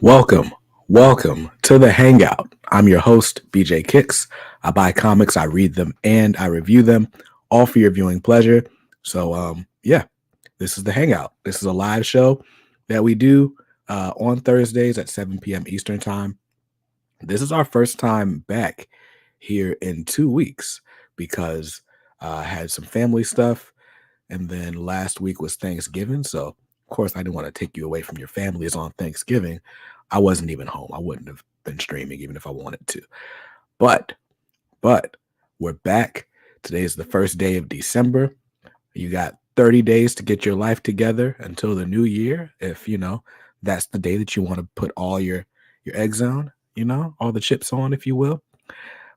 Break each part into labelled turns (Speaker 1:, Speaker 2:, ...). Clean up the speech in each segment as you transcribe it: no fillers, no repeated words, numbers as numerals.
Speaker 1: Welcome to the Hangout. I'm your host, BJ Kicks. I buy comics, I read them, and I review them, all for your viewing pleasure. So, this is the Hangout. This is a live show that we do on Thursdays at 7 p.m. Eastern Time. This is our first time back here in 2 weeks because I had some family stuff, and then last week was Thanksgiving. So, of course, I didn't want to take you away from your families on Thanksgiving. I wasn't even home. I wouldn't have been streaming even if I wanted to. But, but we're back. Today is the first day of December. You got 30 days to get your life together until the new year. If that's the day that you want to put all your eggs on, all the chips on, if you will.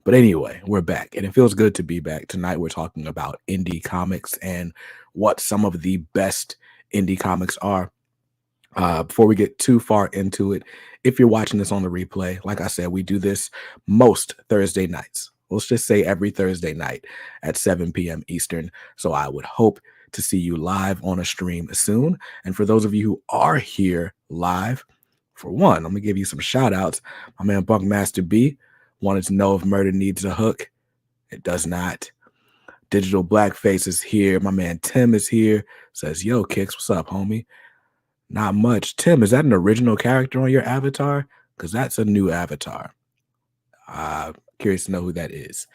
Speaker 1: But anyway, we're back, and it feels good to be back. Tonight, we're talking about indie comics and what some of the best indie comics are. Before we get too far into it, if you're watching this on the replay, like I said, we do this most Thursday nights. Let's just say every Thursday night at 7 p.m. Eastern. So I would hope to see you live on a stream soon. And for those of you who are here live, for one, I'm going to give you some shout outs. My man Bunkmaster B wanted to know if murder needs a hook. It does not. Digital Blackface is here. My man Tim is here. Says, yo, Kicks, what's up, homie? Not much. Tim, is that an original character on your avatar? Because that's a new avatar. Curious to know who that is.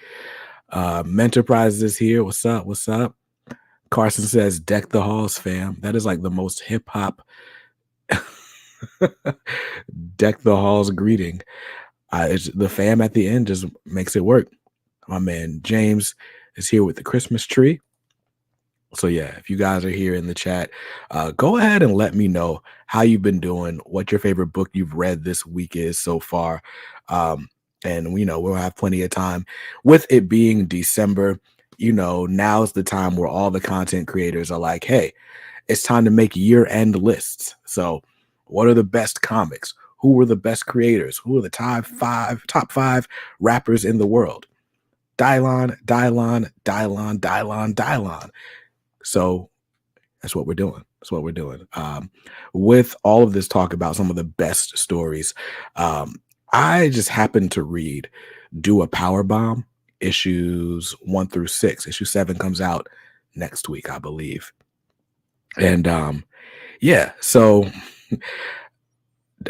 Speaker 1: Menterprise is here. What's up? What's up? Carson says, deck the halls, fam. That is like the most hip hop deck the halls greeting. The fam at the end just makes it work. My man James is here with the Christmas tree. So yeah, if you guys are here in the chat, go ahead and let me know how you've been doing, what your favorite book you've read this week is so far. And we'll have plenty of time. With it being December, now's the time where all the content creators are like, hey, it's time to make year-end lists. So what are the best comics? Who were the best creators? Who are the top five rappers in the world? Dylon. So that's what we're doing. With all of this talk about some of the best stories, I just happened to read Do A Powerbomb, issues 1 through 6. Issue 7 comes out next week, I believe. And so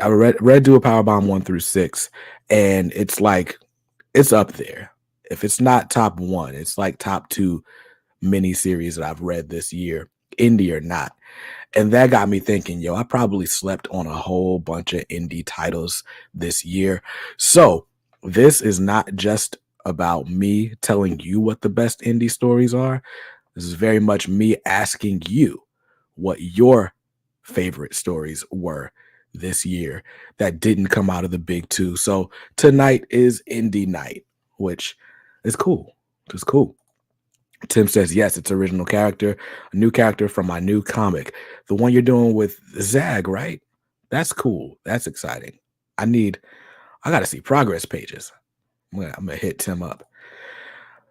Speaker 1: I read Do A Powerbomb 1 through 6, and it's like, it's up there. If it's not top 1, it's like top 2 miniseries that I've read this year, indie or not. And that got me thinking, yo, I probably slept on a whole bunch of indie titles this year. So this is not just about me telling you what the best indie stories are. This is very much me asking you what your favorite stories were this year that didn't come out of the big two. So tonight is indie night, which is cool. It's cool. Tim says, yes, it's original character, a new character from my new comic. The one you're doing with Zag, right? That's cool. That's exciting. I got to see progress pages. I'm going to hit Tim up.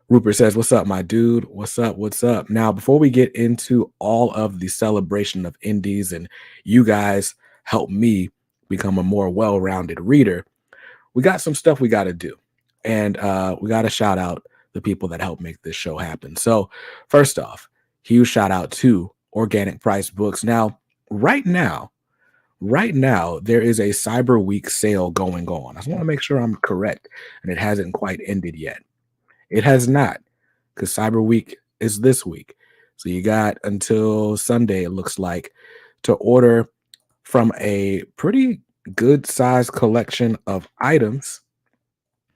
Speaker 1: Rupert says, what's up, my dude? What's up? Now, before we get into all of the celebration of indies and you guys help me become a more well-rounded reader, we got some stuff we got to do. And we got to shout out the people that help make this show happen. So first off, huge shout out to Organic Price Books. Now, right now, there is a Cyber Week sale going on. I just want to make sure I'm correct, and it hasn't quite ended yet. It has not, because Cyber Week is this week. So you got until Sunday, it looks like, to order from a pretty good sized collection of items.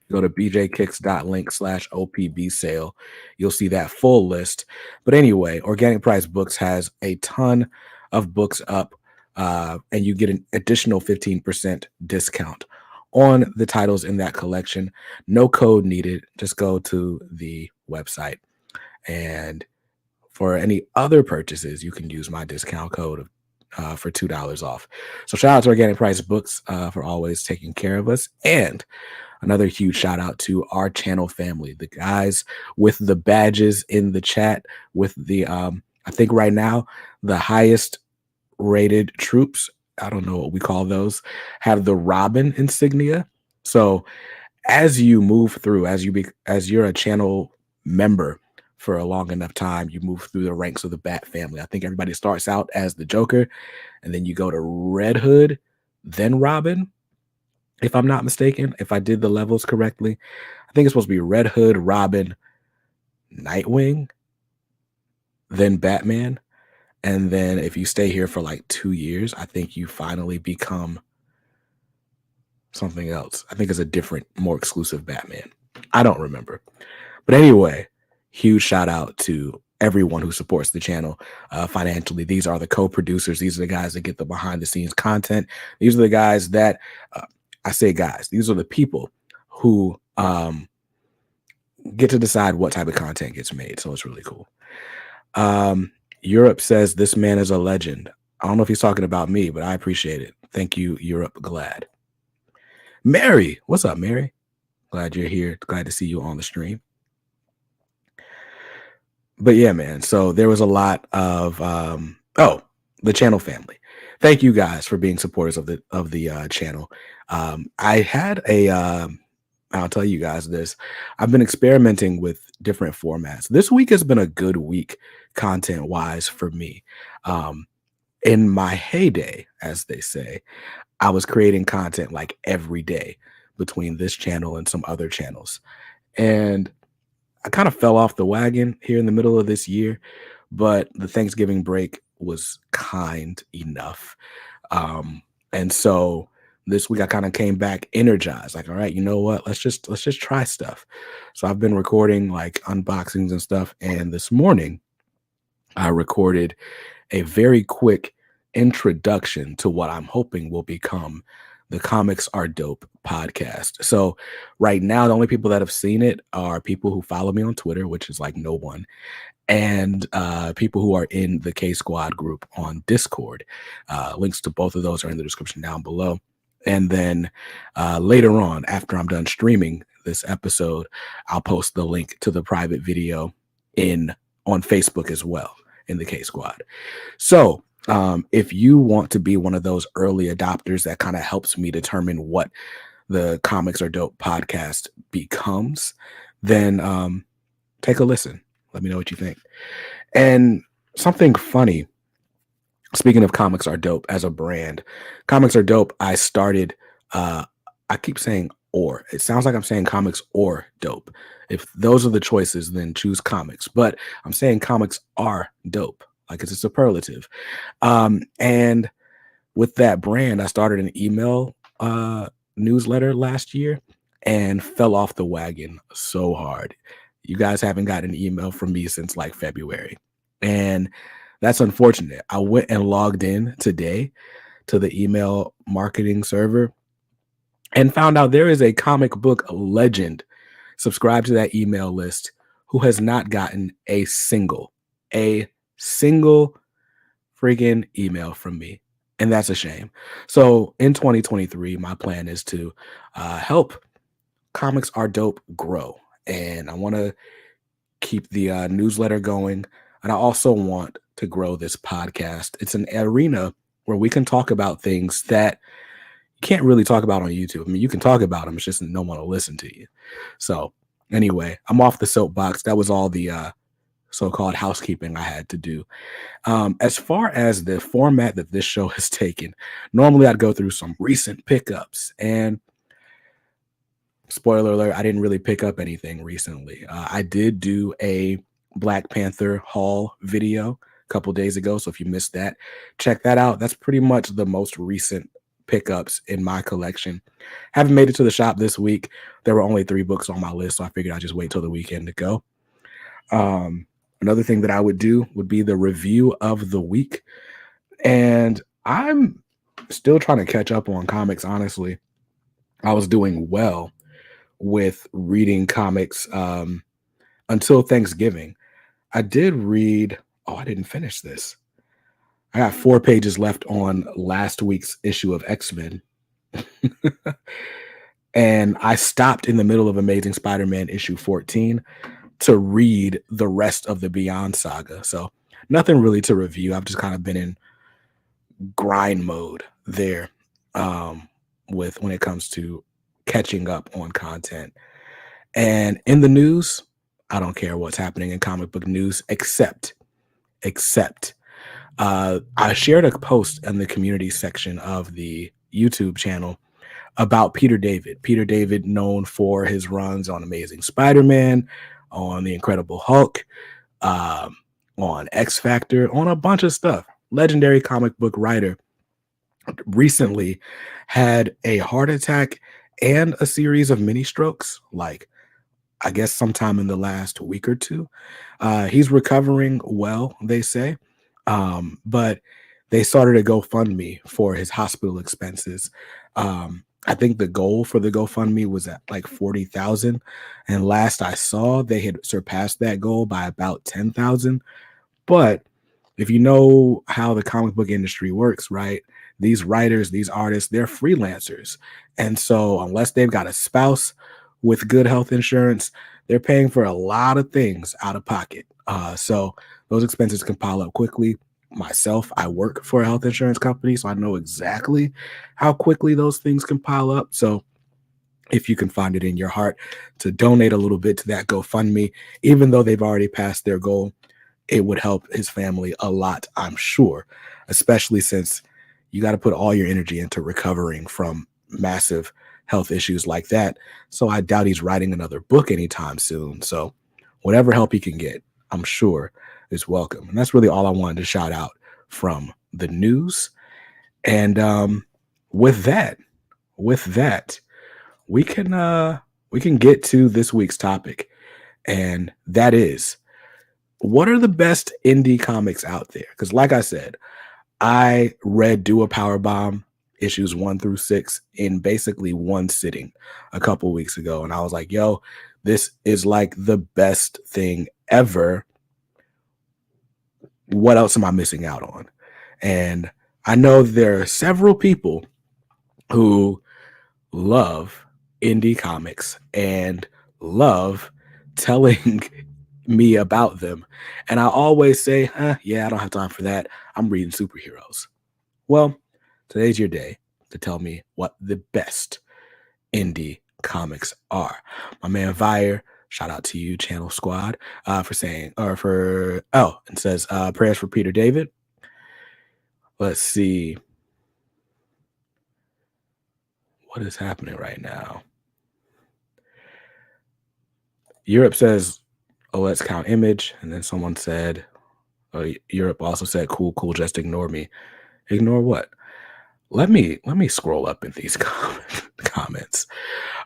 Speaker 1: Go to bjkicks.link/OPB sale. You'll see that full list. But anyway, Organic Price Books has a ton of books up, and you get an additional 15% discount on the titles in that collection. No code needed. Just go to the website. And for any other purchases, you can use my discount code for $2 off. So shout out to Organic Price Books for always taking care of us. And another huge shout out to our channel family, the guys with the badges in the chat, with the I think right now the highest rated troops I don't know what we call those, have the Robin insignia. So as you move through, as you're a channel member for a long enough time, you move through the ranks of the Bat family. I think everybody starts out as the Joker, and then you go to Red Hood, then Robin, if I'm not mistaken. If I did the levels correctly, I think it's supposed to be Red Hood, Robin, Nightwing, then Batman. And then if you stay here for like 2 years, I think you finally become something else. I think it's a different, more exclusive Batman. I don't remember. But anyway, huge shout out to everyone who supports the channel financially. These are the co-producers. These are the guys that get the behind the scenes content. These are the guys that I say guys. These are the people who get to decide what type of content gets made. So it's really cool. Europe says this man is a legend. I don't know if he's talking about me, but I appreciate it. Thank you, Europe. Glad. Mary, what's up, Mary? Glad you're here. Glad to see you on the stream. But yeah, man. So there was a lot of the channel family. Thank you guys for being supporters of the channel. I had I'll tell you guys this. I've been experimenting with different formats. This week has been a good week content wise for me. In my heyday, as they say, I was creating content like every day between this channel and some other channels. And I kind of fell off the wagon here in the middle of this year, but the Thanksgiving break was kind enough. And so this week I kind of came back energized, like, all right, you know what? Let's just try stuff. So I've been recording like unboxings and stuff. And this morning I recorded a very quick introduction to what I'm hoping will become the Comics Are Dope podcast. So right now, the only people that have seen it are people who follow me on Twitter, which is like no one, and people who are in the K Squad group on Discord. Links to both of those are in the description down below. And then later on, after I'm done streaming this episode, I'll post the link to the private video on Facebook as well in the K Squad. So if you want to be one of those early adopters that kind of helps me determine what the Comics Are Dope podcast becomes, then take a listen. Let me know what you think. And something funny, speaking of Comics Are Dope as a brand, Comics Are Dope, I started, I keep saying or. It sounds like I'm saying comics or dope. If those are the choices, then choose comics. But I'm saying comics are dope. Like it's a superlative. And with that brand, I started an email newsletter last year and fell off the wagon so hard. You guys haven't gotten an email from me since like February. And that's unfortunate. I went and logged in today to the email marketing server and found out there is a comic book legend subscribed to that email list who has not gotten a single freaking email from me. And that's a shame. So in 2023, my plan is to help Comics Are Dope grow. And I want to keep the newsletter going. And I also want to grow this podcast. It's an arena where we can talk about things that you can't really talk about on YouTube. I mean, you can talk about them. It's just no one will listen to you. So anyway, I'm off the soapbox. That was all the so-called housekeeping I had to do. As far as the format that this show has taken, normally I'd go through some recent pickups, and spoiler alert, I didn't really pick up anything recently. I did do a Black Panther haul video a couple days ago, so if you missed that, check that out. That's pretty much the most recent pickups in my collection. Haven't made it to the shop this week. There were only 3 books on my list, so I figured I'd just wait till the weekend to go. Another thing that I would do would be the review of the week. And I'm still trying to catch up on comics, honestly. I was doing well with reading comics until Thanksgiving. I did read, I didn't finish this. I got 4 pages left on last week's issue of X-Men. And I stopped in the middle of Amazing Spider-Man issue 14 to read the rest of the Beyond saga. So nothing really to review. I've just kind of been in grind mode there um, with when it comes to catching up on content. And in the news, I don't care what's happening in comic book news, except I shared a post in the community section of the YouTube channel about Peter David. Peter David, known for his runs on Amazing Spider-Man, on The Incredible Hulk, um, on X Factor, on a bunch of stuff. Legendary comic book writer, recently had a heart attack and a series of mini strokes, like I guess sometime in the last week or two. He's recovering well, they say, but they started a GoFundMe for his hospital expenses. I think the goal for the GoFundMe was at like 40,000, and last I saw, they had surpassed that goal by about 10,000. But if you know how the comic book industry works, right? These writers, these artists, they're freelancers. And so, unless they've got a spouse with good health insurance, they're paying for a lot of things out of pocket. So, those expenses can pile up quickly. Myself, I work for a health insurance company, so I know exactly how quickly those things can pile up. So, if you can find it in your heart to donate a little bit to that GoFundMe, even though they've already passed their goal, it would help his family a lot, I'm sure, especially since you got to put all your energy into recovering from massive health issues like that. So I doubt he's writing another book anytime soon. So whatever help he can get, I'm sure is welcome. And that's really all I wanted to shout out from the news. And with that, with that, we can get to this week's topic, and that is, what are the best indie comics out there? Because, like I said, I read Do A Powerbomb issues 1 through 6 in basically one sitting a couple weeks ago. And I was like, yo, this is like the best thing ever. What else am I missing out on? And I know there are several people who love indie comics and love telling me about them. And I always say, yeah, I don't have time for that. I'm reading superheroes. Well, today's your day to tell me what the best indie comics are. My man Vire, shout out to you, Channel Squad, for saying, or for, oh, and says, prayers for Peter David. Let's see. What is happening right now? Europe says, oh, let's count image. And then someone said, oh, Europe also said, cool, just ignore me. Ignore what? Let me scroll up in these comments.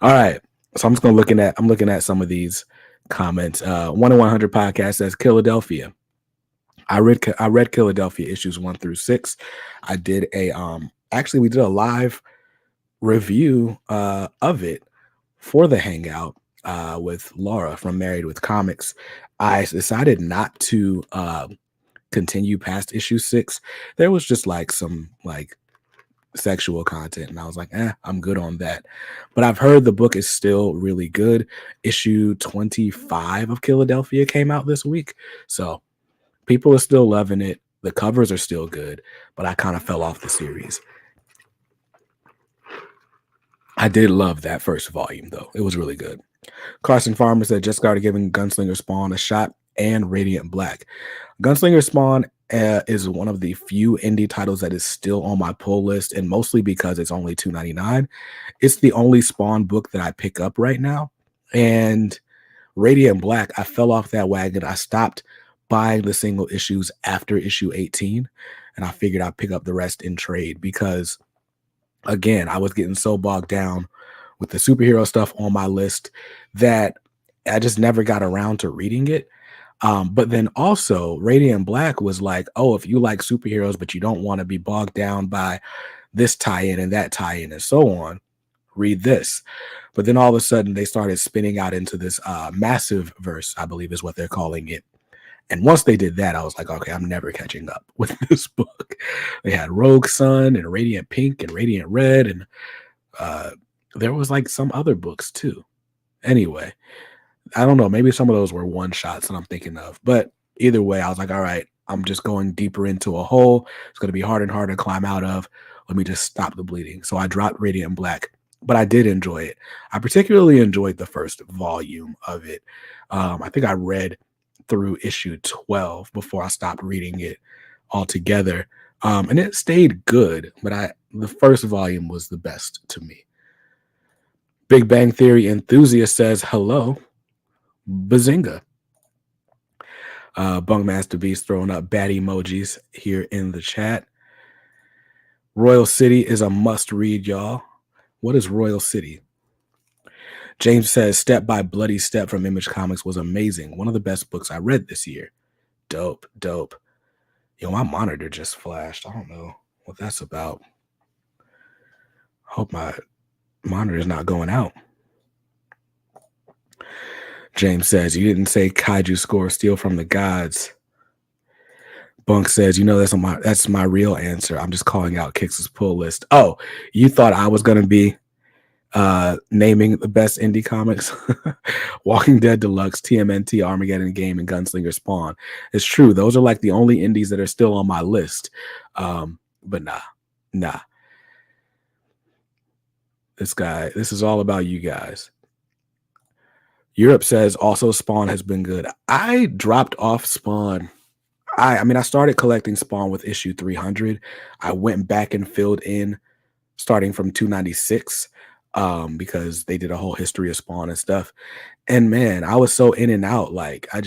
Speaker 1: All right. So I'm just I'm looking at some of these comments. 1 in 100 podcast says Philadelphia. I read Philadelphia issues 1 through 6. I did we did a live review of it for the hangout with Laura from Married with Comics. I decided not to continue past issue 6. There was just like some like sexual content, and I was like, I'm good on that. But I've heard the book is still really good. Issue 25 of Philadelphia came out this week, so people are still loving it. The covers are still good, but I kind of fell off the series. I did love that first volume, though. It was really good. Carson Farmer said, just started giving Gunslinger Spawn a shot and Radiant Black. Gunslinger Spawn is one of the few indie titles that is still on my pull list, and mostly because it's only $2.99. It's the only Spawn book that I pick up right now. And Radiant Black, I fell off that wagon. I stopped buying the single issues after issue 18, and I figured I'd pick up the rest in trade because, again, I was getting so bogged down with the superhero stuff on my list that I just never got around to reading it. But then also Radiant Black was like, oh, if you like superheroes, but you don't want to be bogged down by this tie-in and that tie-in and so on, read this. But then all of a sudden they started spinning out into this massive verse, I believe is what they're calling it. And once they did that, I was like, okay, I'm never catching up with this book. They had Rogue Sun and Radiant Pink and Radiant Red, and there was like some other books too. Anyway, I don't know. Maybe some of those were one shots that I'm thinking of. But either way, I was like, all right, I'm just going deeper into a hole. It's going to be harder and harder to climb out of. Let me just stop the bleeding. So I dropped Radiant Black, but I did enjoy it. I particularly enjoyed the first volume of it. I think I read through issue 12 before I stopped reading it altogether. And it stayed good, but the first volume was the best to me. Big Bang Theory enthusiast says hello, bazinga. Bunkmaster Beast throwing up bad emojis here in the chat. Royal City is a must read, y'all. What is Royal City? James says Step by Bloody Step from Image Comics was amazing. One of the best books I read this year. Dope, dope. Yo, my monitor just flashed. I don't know what that's about. Hope my monitor is not going out. James says, you didn't say kaiju score, steal from the gods. Bunk says, that's my real answer. I'm just calling out Kix's pull list. Oh, you thought I was going to be naming the best indie comics? Walking Dead Deluxe, TMNT, Armageddon Game, and Gunslinger Spawn. It's true. Those are like the only indies that are still on my list. But nah. This is all about you guys. Europe says also Spawn has been good. I dropped off Spawn. I started collecting Spawn with issue 300. I went back and filled in starting from 296 because they did a whole history of Spawn and stuff. And man, I was so in and out. Like I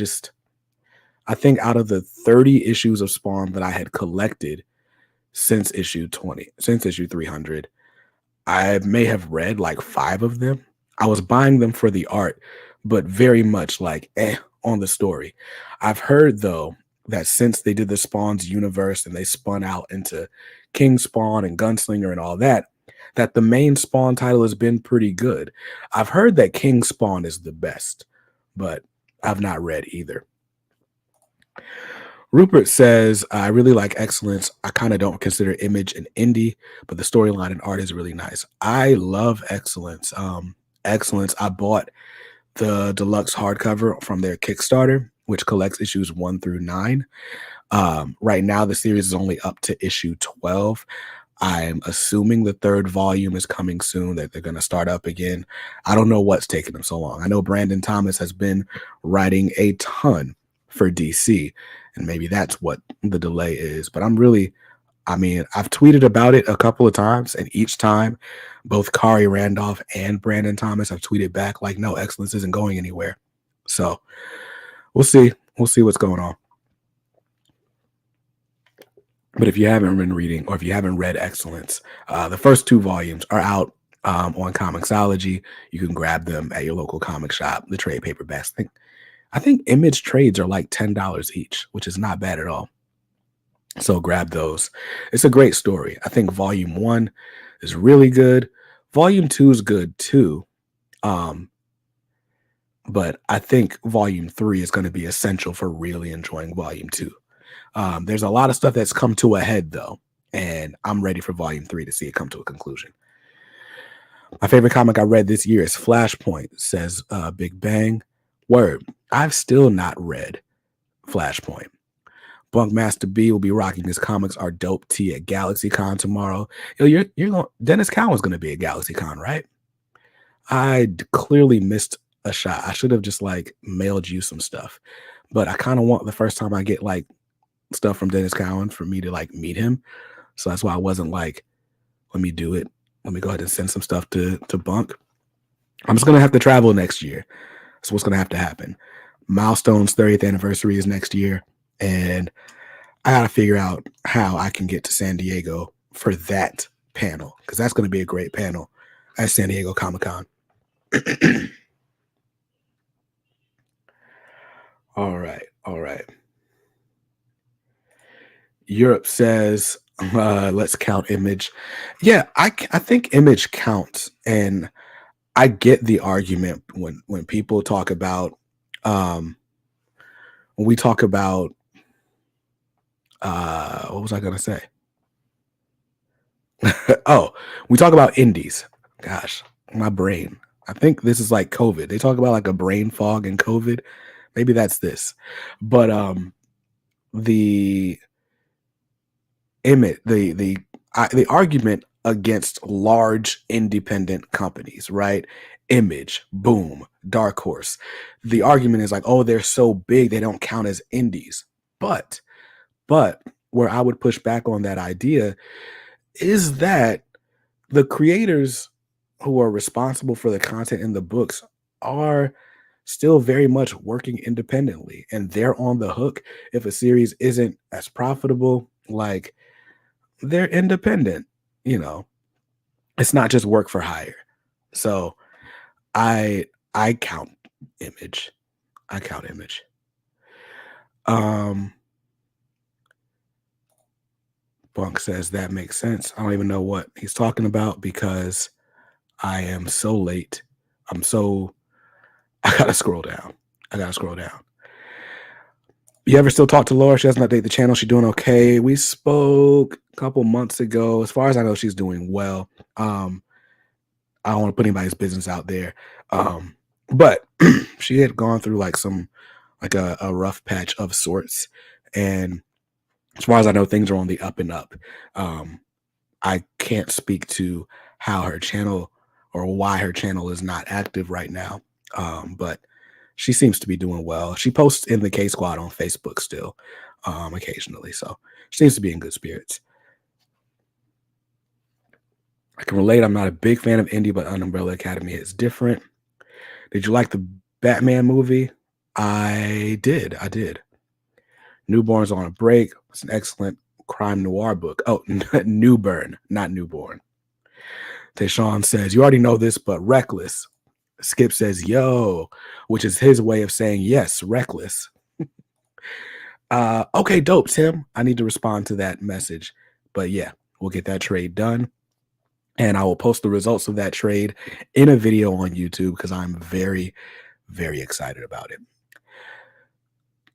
Speaker 1: think out of the 30 issues of Spawn that I had collected since issue 300, I may have read like 5 of them. I was buying them for the art, but very much like on the story. I've heard though that since they did the Spawn's universe and they spun out into King Spawn and Gunslinger and all that the main Spawn title has been pretty good. I've heard that King Spawn is the best, but I've not read either. Rupert says, I really like Excellence. I kind of don't consider Image an indie, but the storyline and art is really nice. I love Excellence. Excellence, I bought the deluxe hardcover from their Kickstarter, which collects issues 1 through 9. Right now, the series is only up to issue 12. I'm assuming the 3rd volume is coming soon, that they're going to start up again. I don't know what's taking them so long. I know Brandon Thomas has been writing a ton for DC, and maybe that's what the delay is. But I've tweeted about it a couple of times, and each time both Kari Randolph and Brandon Thomas have tweeted back like, no, Excellence isn't going anywhere. So we'll see. We'll see what's going on. But if you haven't been reading, or if you haven't read Excellence, the first 2 volumes are out on Comixology. You can grab them at your local comic shop, the trade paperbacks. I think Image trades are like $10 each, which is not bad at all. So grab those. It's a great story. I think volume 1 is really good. Volume 2 is good too. But I think volume 3 is going to be essential for really enjoying volume 2. There's a lot of stuff that's come to a head though, and I'm ready for volume 3 to see it come to a conclusion. My favorite comic I read this year is Flashpoint, says Big Bang. Word. I've still not read Flashpoint. Bunkmaster B will be rocking his Comics Are Dope tee at GalaxyCon tomorrow. Yo, Dennis Cowan's going to be at GalaxyCon, right? I clearly missed a shot. I should have just like mailed you some stuff, but I kind of want the first time I get like stuff from Dennis Cowan for me to like meet him. So that's why I wasn't like, let me do it. Let me go ahead and send some stuff to Bunk. I'm just going to have to travel next year. That's what's going to have to happen. Milestone's 30th anniversary is next year, and I got to figure out how I can get to San Diego for that panel, because that's going to be a great panel at San Diego Comic-Con. All right. Europe says, let's count Image. Yeah, I think Image counts, and I get the argument when people talk about when we talk about what was I gonna say? Oh, we talk about indies. Gosh, my brain. I think this is like COVID. They talk about like a brain fog and COVID. Maybe that's this. But the image, the argument against large independent companies, right? Image, Boom, Dark Horse. The argument is like, oh, they're so big they don't count as indies. But but where I would push back on that idea is that the creators who are responsible for the content in the books are still very much working independently, and they're on the hook if a series isn't as profitable. Like, they're independent, you know. It's not just work for hire. So I I count Image. I count Image. Um Bunk says that makes sense. I don't even know what he's talking about because I am so late. I'm so I gotta scroll down. I gotta scroll down. You ever still talk to Laura? She doesn't update the channel. She's doing okay. We spoke a couple months ago. As far as I know, she's doing well. I don't want to put anybody's business out there. But she had gone through like a rough patch of sorts. And as far as I know, things are on the up and up. I can't speak to how her channel or why her channel is not active right now. But she seems to be doing well. She posts in the K Squad on Facebook still, occasionally. So she seems to be in good spirits. I can relate. I'm not a big fan of indie, but Umbrella Academy is different. Did you like the Batman movie? I did. I did. Newborn's on a Break. It's an excellent crime noir book. Oh, Newburn, not Newborn. Tayshawn says, you already know this, but Reckless. Skip says, yo, which is his way of saying, yes, Reckless. Okay, dope, Tim. I need to respond to that message. But yeah, we'll get that trade done. And I will post the results of that trade in a video on YouTube because I'm very, very excited about it.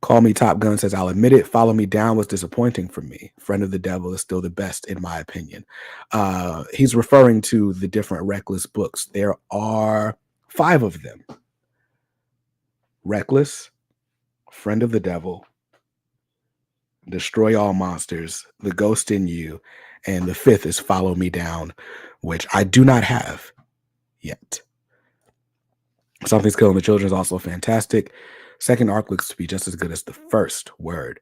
Speaker 1: Call Me Top Gun says, I'll admit it, Follow Me Down was disappointing for me. Friend of the Devil is still the best, in my opinion. He's referring to the different Reckless books. There are 5 of them. Reckless, Friend of the Devil, Destroy All Monsters, The Ghost in You, and the 5th is Follow Me Down, which I do not have yet. Something's Killing the Children is also fantastic. Second arc looks to be just as good as the first. Word.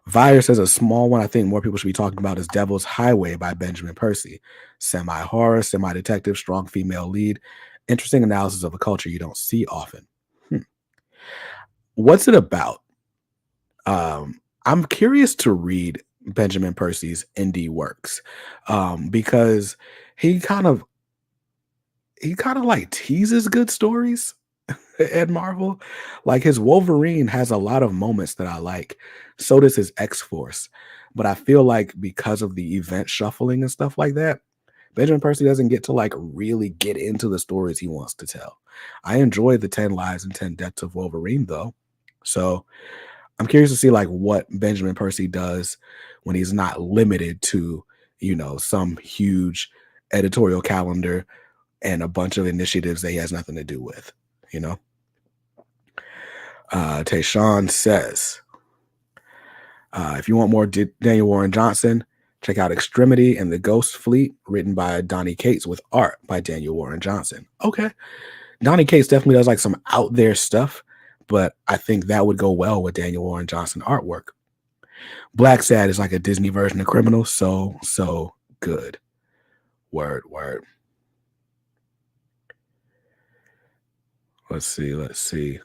Speaker 1: Vire says a small one I think more people should be talking about is Devil's Highway by Benjamin Percy. Semi-horror, semi-detective, strong female lead. Interesting analysis of a culture you don't see often. What's it about? I'm curious to read Benjamin Percy's indie works because he kind of like teases good stories at Marvel. Like his Wolverine has a lot of moments that I like. So does his X-Force. But I feel like because of the event shuffling and stuff like that, Benjamin Percy doesn't get to like really get into the stories he wants to tell. I enjoy the 10 Lives and 10 Deaths of Wolverine though. So I'm curious to see like what Benjamin Percy does when he's not limited to, some huge editorial calendar and a bunch of initiatives that he has nothing to do with, Tayshawn says, if you want more Daniel Warren Johnson, check out Extremity and the Ghost Fleet, written by Donnie Cates with art by Daniel Warren Johnson. Okay. Donnie Cates definitely does like some out there stuff, but I think that would go well with Daniel Warren Johnson artwork. Black Sad is like a Disney version of Criminal. So good. Word. Let's see.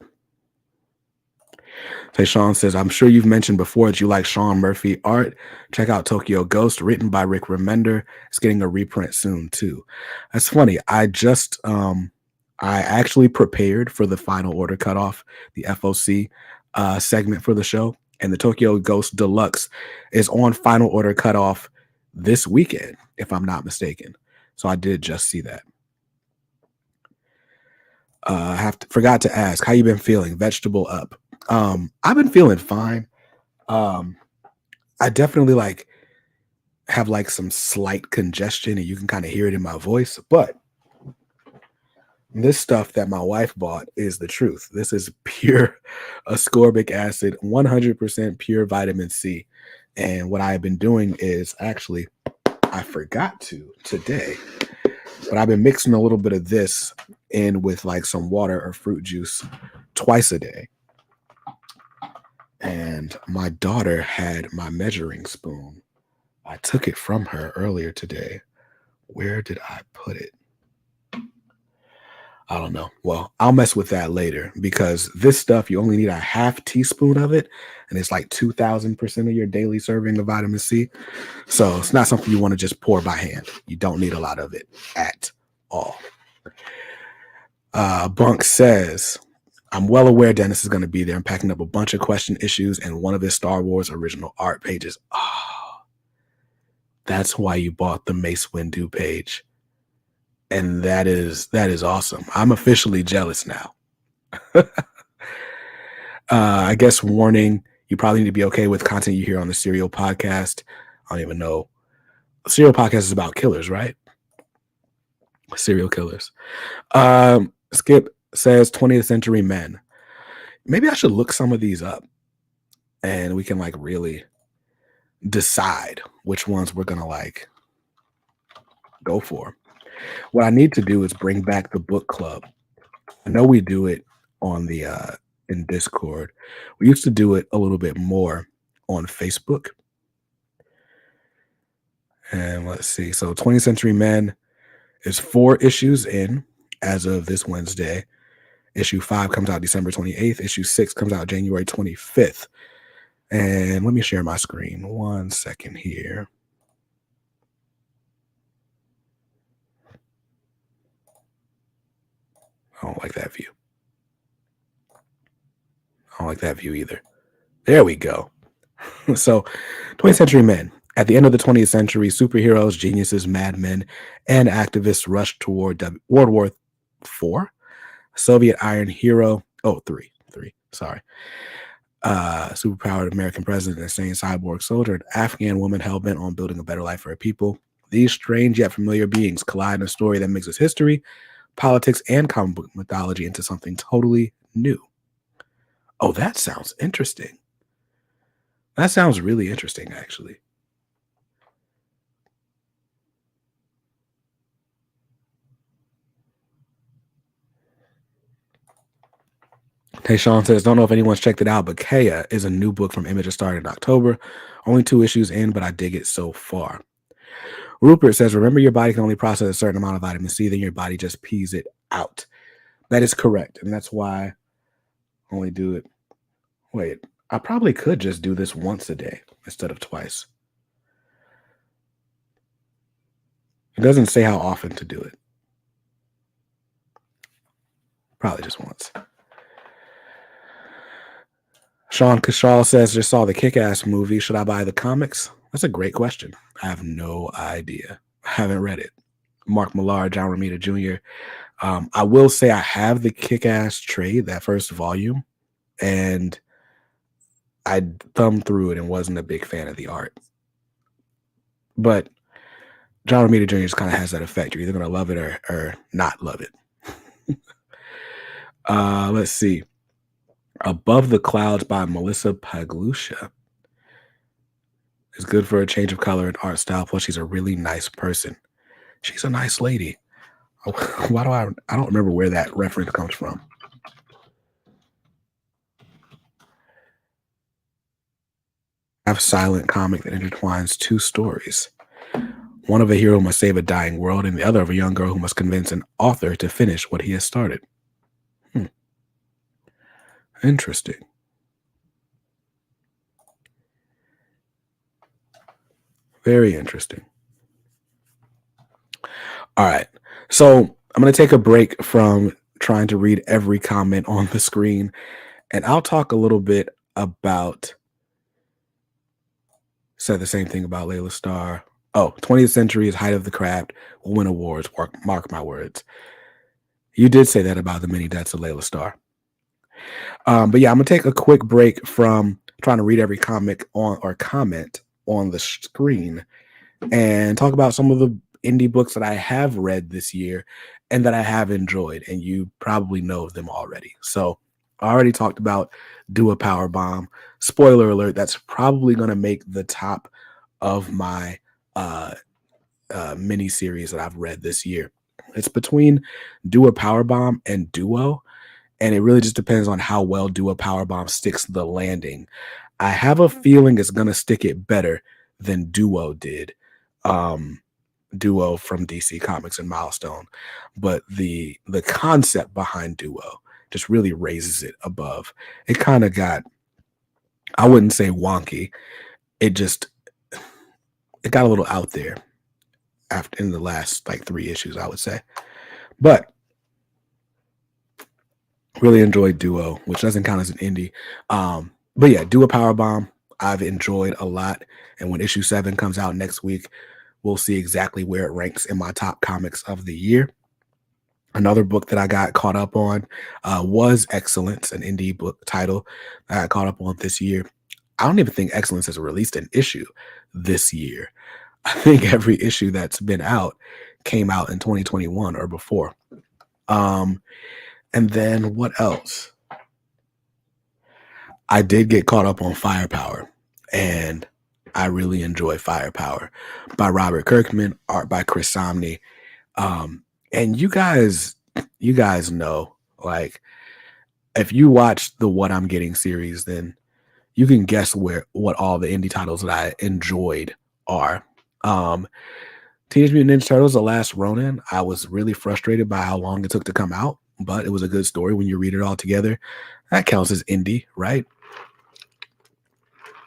Speaker 1: Tayshawn says, I'm sure you've mentioned before that you like Sean Murphy art. Check out Tokyo Ghost, written by Rick Remender. It's getting a reprint soon too. That's funny. I actually prepared for the final order cutoff, the FOC segment for the show. And the Tokyo Ghost Deluxe is on final order cutoff this weekend, if I'm not mistaken. So I did just see that. Forgot to ask, how you been feeling? Vegetable up. I've been feeling fine. I definitely have some slight congestion, and you can kind of hear it in my voice, but this stuff that my wife bought is the truth. This is pure ascorbic acid, 100% pure vitamin C. And what I've been doing is actually I forgot to today, but I've been mixing a little bit of this in with like some water or fruit juice twice a day. And my daughter had my measuring spoon. I took it from her earlier today. Where did I put it? I don't know. Well, I'll mess with that later because this stuff, you only need a half teaspoon of it, and it's like 2000% of your daily serving of vitamin C. So it's not something you want to just pour by hand. You don't need a lot of it at all. Bunk says, I'm well aware Dennis is going to be there. I'm packing up a bunch of question issues and one of his Star Wars original art pages. Oh, that's why you bought the Mace Windu page. And that is awesome. I'm officially jealous now. I guess warning, you probably need to be okay with content you hear on the Serial podcast. I don't even know. The Serial podcast is about killers, right? Serial killers. Skip says 20th Century Men. Maybe I should look some of these up and we can like really decide which ones we're going to like go for. What I need to do is bring back the book club. I know we do it on the in Discord. We used to do it a little bit more on Facebook. And let's see. So 20th Century Men is 4 issues in as of this Wednesday. Issue 5 comes out December 28th. Issue 6 comes out January 25th. And let me share my screen. 1 second here. I don't like that view. I don't like that view either. There we go. So 20th Century Men. At the end of the 20th century, superheroes, geniuses, madmen, and activists rushed toward World War IV. Soviet Iron Hero. Oh, three. Sorry. Superpowered American president, insane cyborg soldier, an Afghan woman hell-bent on building a better life for her people. These strange yet familiar beings collide in a story that mixes history, politics, and comic book mythology into something totally new. Oh, that sounds interesting. That sounds really interesting, actually. Tayshawn says, don't know if anyone's checked it out, but Kaya is a new book from Image that started in October. Only 2 issues in, but I dig it so far. Rupert says, remember your body can only process a certain amount of vitamin C, then your body just pees it out. That is correct. And that's why I only do it. Wait, I probably could just do this once a day instead of twice. It doesn't say how often to do it. Probably just once. Sean Kashal says, just saw the Kick-Ass movie. Should I buy the comics? That's a great question. I have no idea. I haven't read it. Mark Millar, John Romita Jr. I will say I have the Kick-Ass trade, that first volume, and I thumbed through it and wasn't a big fan of the art. But John Romita Jr. just kind of has that effect. You're either going to love it or not love it. Let's see. Above the Clouds by Melissa Paglucha is good for a change of color and art style. Plus, she's a really nice person. She's a nice lady. Why do I don't remember where that reference comes from. I have a silent comic that intertwines 2 stories. One of a hero who must save a dying world, and the other of a young girl who must convince an author to finish what he has started. Interesting. Very interesting. All right. So I'm going to take a break from trying to read every comment on the screen, and I'll talk a little bit about, said the same thing about Layla Starr. Oh, 20th Century is height of the craft, will win awards, mark my words. You did say that about the many deaths of Layla Starr. But yeah, I'm going to take a quick break from trying to read every comic on or comment on the screen and talk about some of the indie books that I have read this year and that I have enjoyed, and you probably know them already. So I already talked about Do A Powerbomb. Spoiler alert, that's probably going to make the top of my mini series that I've read this year. It's between Do a Powerbomb and Duo, and it really just depends on how well Do a Powerbomb sticks the landing. I have a feeling it's gonna stick it better than Duo did. Um, Duo from DC Comics and Milestone, but the concept behind Duo just really raises it above. It kind of got, I wouldn't say wonky. It just it got a little out there after in the last like 3 issues, I would say. But really enjoyed Duo, which doesn't count as an indie. But yeah, Do a Powerbomb, I've enjoyed a lot. And when issue 7 comes out next week, we'll see exactly where it ranks in my top comics of the year. Another book that I got caught up on was Excellence, an indie book title that I got caught up on this year. I don't even think Excellence has released an issue this year. I think every issue that's been out came out in 2021 or before. And then what else? I did get caught up on Firepower, and I really enjoy Firepower by Robert Kirkman, art by Chris Samney. And you guys know, like, if you watch the What I'm Getting series, then you can guess what all the indie titles that I enjoyed are. Um, Teenage Mutant Ninja Turtles: The Last Ronin. I was really frustrated by how long it took to come out, but it was a good story when you read it all together. That counts as indie, right?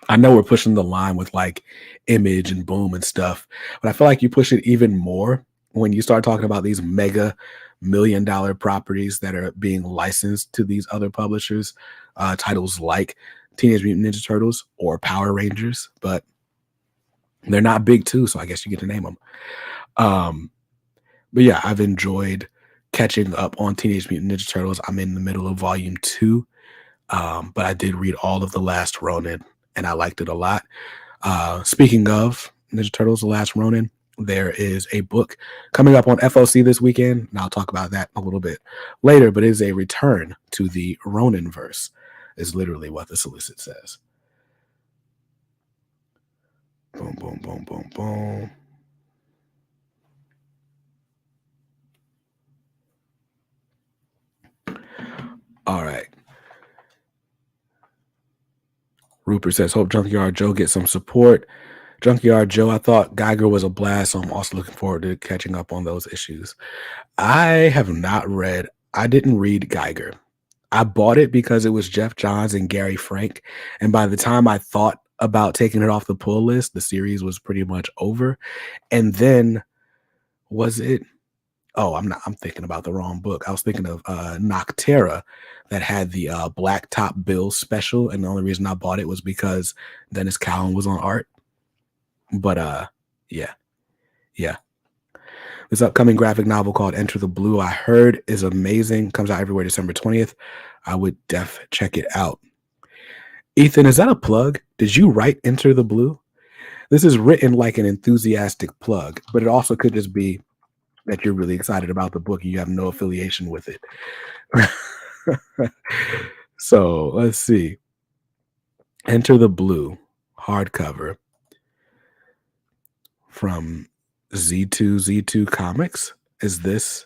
Speaker 1: I know we're pushing the line with like Image and Boom and stuff, but I feel like you push it even more when you start talking about these mega $1 million properties that are being licensed to these other publishers, titles like Teenage Mutant Ninja Turtles or Power Rangers, but they're not big too, so I guess you get to name them. But yeah, I've enjoyed catching up on Teenage Mutant Ninja Turtles. I'm in the middle of volume 2, but I did read all of The Last Ronin, and I liked it a lot. Speaking of Ninja Turtles: The Last Ronin, there is a book coming up on FOC this weekend, and I'll talk about that a little bit later, but it is a return to the Ronin verse, is literally what the solicit says. Boom, boom, boom, boom, boom. All right. Rupert says, hope Junkyard Joe gets some support. Junkyard Joe, I thought Geiger was a blast, so I'm also looking forward to catching up on those issues. I didn't read Geiger. I bought it because it was Jeff Johns and Gary Frank. And by the time I thought about taking it off the pull list, the series was pretty much over. And then was it? Oh, I'm thinking about the wrong book. I was thinking of Noctera that had the Black Top Bill special. And the only reason I bought it was because Dennis Cowan was on art. But yeah. This upcoming graphic novel called Enter the Blue, I heard is amazing. Comes out everywhere December 20th. I would check it out. Ethan, is that a plug? Did you write Enter the Blue? This is written like an enthusiastic plug, but it also could just be that you're really excited about the book and you have no affiliation with it. So let's see. Enter the Blue, hardcover from Z2 Comics. Is this?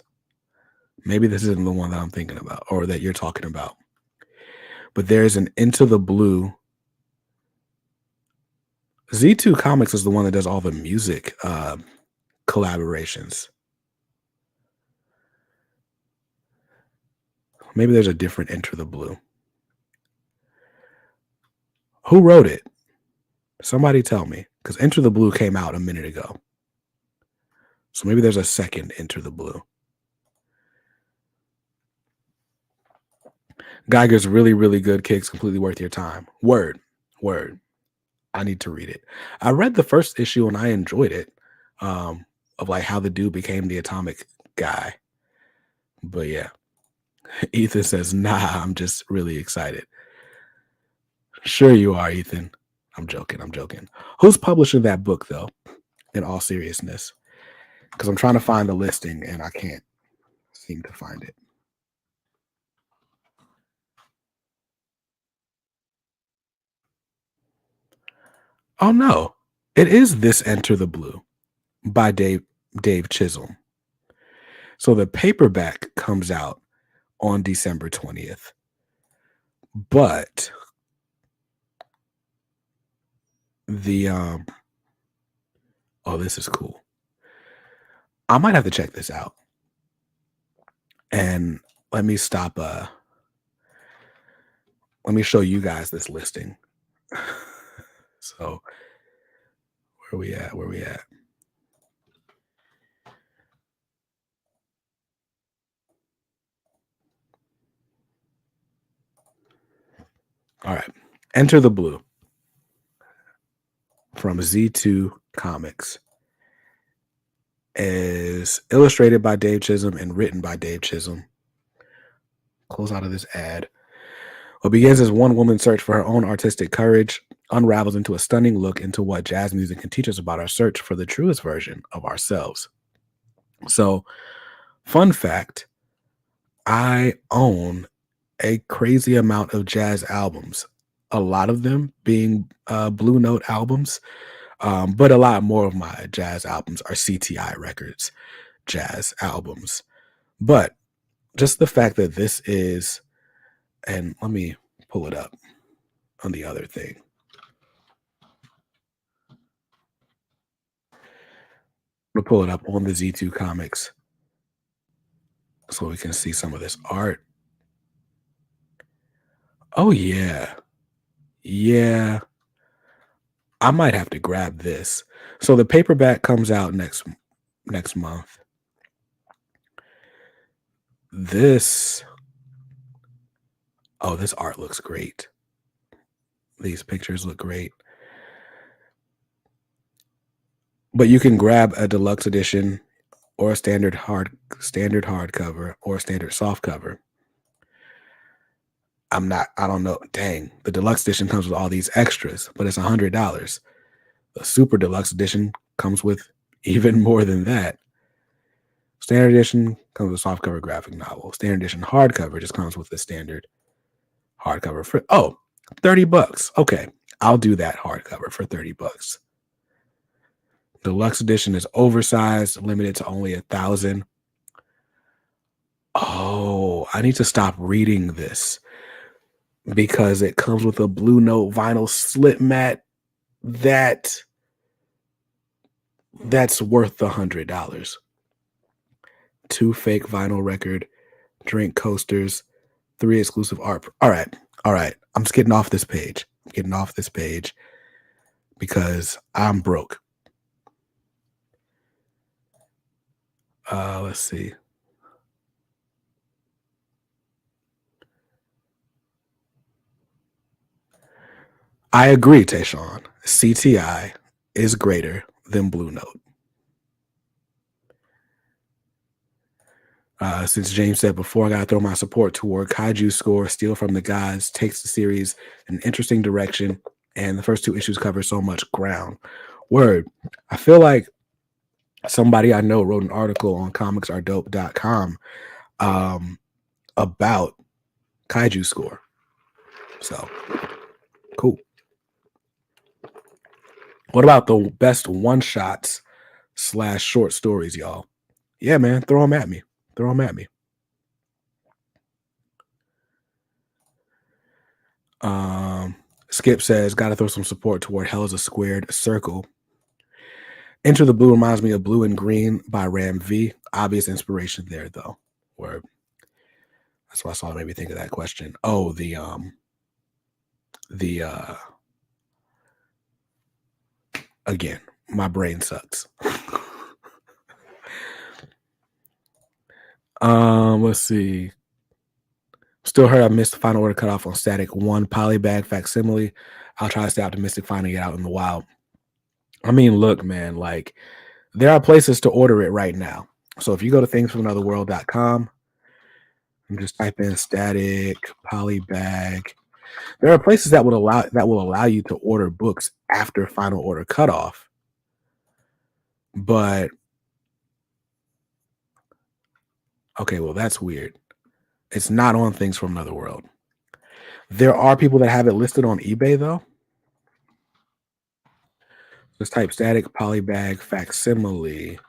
Speaker 1: Maybe this isn't the one that I'm thinking about or that you're talking about. But there's an Into the Blue. Z2 Comics is the one that does all the music collaborations. Maybe there's a different Enter the Blue. Who wrote it? Somebody tell me, because Enter the Blue came out a minute ago. So maybe there's a second Enter the Blue. Geiger's really, really good. Kicks, completely worth your time. Word. I need to read it. I read the first issue and I enjoyed it. Of like how the dude became the atomic guy. But yeah. Ethan says, nah, I'm just really excited. Sure you are, Ethan. I'm joking. Who's publishing that book, though, in all seriousness? Because I'm trying to find the listing and I can't seem to find it. Oh, no. It is This Enter the Blue by Dave Chisholm. So the paperback comes out on December 20th. But the oh, this is cool. I might have to check this out. And let me stop let me show you guys this listing. So where we at? Where we at? All right. Enter the Blue from Z2 Comics is illustrated by Dave Chisholm and written by Dave Chisholm. Close out of this ad. What begins as one woman's search for her own artistic courage unravels into a stunning look into what jazz music can teach us about our search for the truest version of ourselves. So, fun fact, I own a crazy amount of jazz albums, a lot of them being Blue Note albums, but a lot more of my jazz albums are CTI Records jazz albums. But just the fact that this is, and let me pull it up on the other thing. I'm gonna pull it up on the Z2 Comics so we can see some of this art. Oh yeah. Yeah. I might have to grab this. So the paperback comes out next month. This oh, this art looks great. These pictures look great. But you can grab a deluxe edition or a standard hardcover or a standard soft cover. I don't know. Dang, the deluxe edition comes with all these extras, but it's $100. The super deluxe edition comes with even more than that. Standard edition comes with a softcover graphic novel. Standard edition hardcover just comes with the standard hardcover for $30. Okay, I'll do that hardcover for $30. Deluxe edition is oversized, limited to only 1,000. Oh, I need to stop reading this because it comes with a Blue Note vinyl slip mat that's worth $100. 2 fake vinyl record, drink coasters, 3 exclusive art. All right. I'm just getting off this page. Because I'm broke. Let's see. I agree, Tayshawn. CTI is greater than Blue Note. Since James said before, I gotta throw my support toward Kaiju Score, Steal from the Gods, takes the series in an interesting direction, and the first 2 issues cover so much ground. Word. I feel like somebody I know wrote an article on comicsaredope.com about Kaiju Score. So, cool. What about the best one-shots / short stories, y'all? Yeah, man, throw them at me. Skip says, gotta throw some support toward Hell is a Squared Circle. Enter the Blue reminds me of Blue and Green by Ram V. Obvious inspiration there, though. Word. That's why I saw it made me think of that question. Oh, again, my brain sucks. Let's see. Still heard I missed the final order cutoff on Static 1 Polybag Facsimile. I'll try to stay optimistic finding it out in the wild. I mean, look, man, like there are places to order it right now. So if you go to thingsfromanotherworld.com and just type in Static Polybag, there are places that will allow you to order books after final order cutoff. But okay, well, that's weird. It's not on Things from Another World. There are people that have it listed on eBay, though. Just type static polybag facsimile.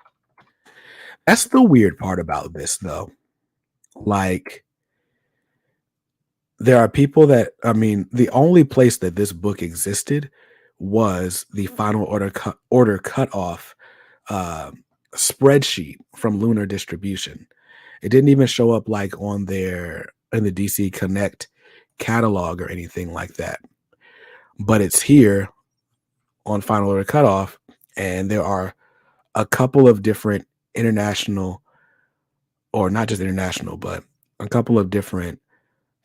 Speaker 1: That's the weird part about this, though. Like, there are people that, I mean, the only place that this book existed was the final order cutoff uh, spreadsheet from Lunar Distribution. It didn't even show up like on their in the DC Connect catalog or anything like that. But it's here on final order cutoff, and there are a couple of different international, or not just international, but a couple of different